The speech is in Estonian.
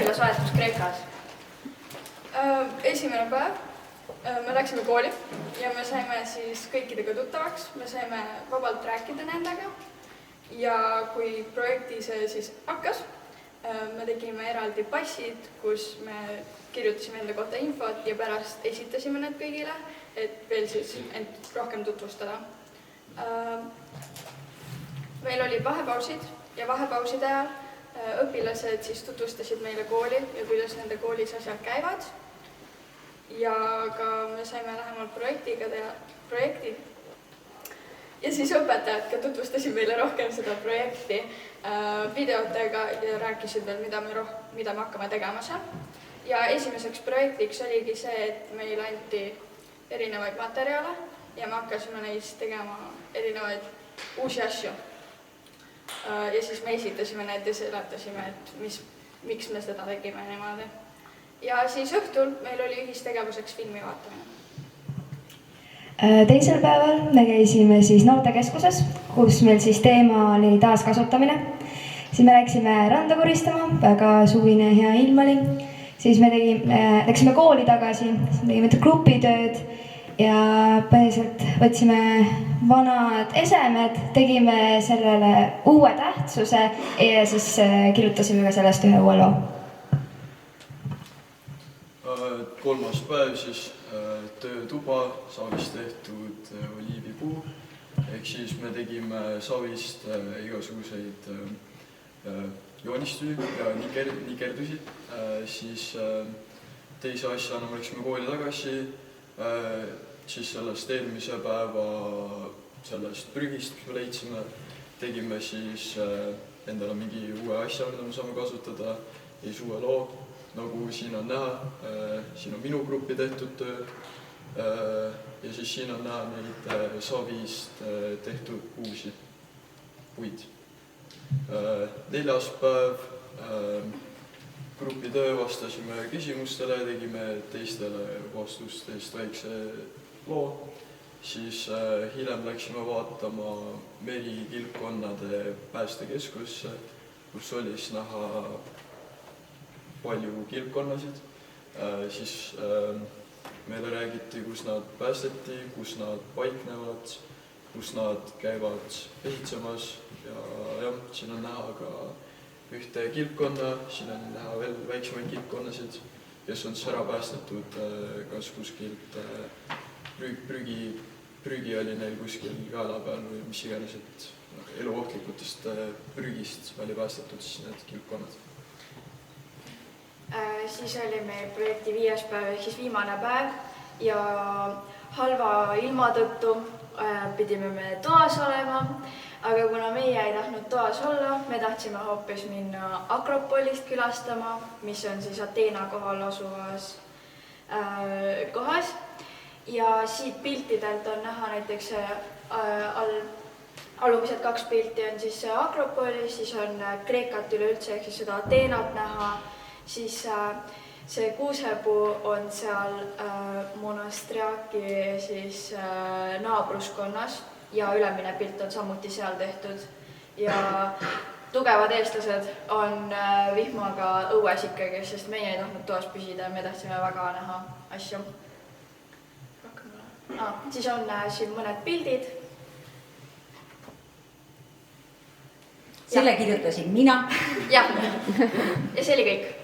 õpilasvahetus Kreekas? Esimene päev me läksime kooli ja me saime siis kõikidega tuttavaks, me saime vabalt rääkida nendega ja kui projekti see siis hakkas, me tegime eraldi passid, kus me kirjutasime enda kohta infot ja pärast esitasime need kõigile, et veel siis end rohkem tutvustada. Meil oli vahepausid ja vahepauside ajal õpilased siis tutvustasid meile kooli ja kuidas nende koolis asjad käivad. Ja ka me saime lähemalt projektiga teha projektid. Ja siis õpetajad ka tutvustasid meile rohkem seda projekti videotega ja rääkisid veel, mida me hakkame tegema seal. Ja esimeseks projektiks oligi see, et meil anti erinevaid materjale ja me hakkasime neist tegema erinevaid uusi asju. Ja siis me esitasime need ja seletasime, et miks me seda tegime niimoodi. Ja siis õhtul meil oli ühistegevuseks filmi vaatamine. Teisel päeval me käisime siis noortekeskuses, kus meil siis teema oli taaskasutamine. Siis me läksime randa koristama, väga suvine hea ilm oli. Siis me läksime kooli tagasi, tegime grupitööd ja põhiliselt võtsime vanad esemed, tegime sellele uue tähtsuse ja siis kirjutasime ka sellest ühe uue loo. Kolmas päev siis töötuba, savist tehtud oliivipuu. Ehk siis me tegime savist igasuguseid joonistusi ja nikerdusi. Siis teise asjana me läksime kooli tagasi. Siis sellest eelmise päeva sellest prügist, mis me leidsime, tegime siis endale mingi uue asja, mida me saame kasutada ja siis uue loo. Nagu siin on näha, siin on minu gruppi tehtud töö ja siis siin on näha neid savist tehtud uusi puid. Neljas päev grupi töö vastasime küsimustele, tegime teistele vastustest väikse loo. Siis hiljem läksime vaatama merikilpkonnade päästekeskusse, kus oli siis näha palju kilpkonnasid. Siis meile räägiti, kus nad päästeti, kus nad paiknevad, kus nad käivad pesitsemas ja siin on näha ka ühte kilpkonna, siin on näha veel väiksemaid kilpkonnasid, kes on siis ära päästetud, kas kuskilt prügi oli neil kuskil kaela peal või mis iganes, et eluohtlikutest prügist oli päästetud siis need kilpkonnad. Siis oli meil projekti 5. päev ehk siis viimane päev ja halva ilma tõttu pidime me toas olema, aga kuna meie ei tahtnud toas olla, me tahtsime hoopis minna Akropolist külastama, mis on siis Ateena kohal asuvas kohas ja siit piltidelt on näha näiteks alumised 2 pilti on siis Akropolis, siis on Kreekat üleüldse ehk siis seda Ateenat näha. Siis see kuusepuu on seal Monastriaki siis naabruskonnas ja ülemine pilt on samuti seal tehtud. Ja tugevad eestlased on vihmaga õues ikkagi, sest meie ei tahtnud toas püsida ja me tahtsime väga näha asju. Siis on siin mõned pildid. Selle kirjutasin mina. Ja see oli kõik.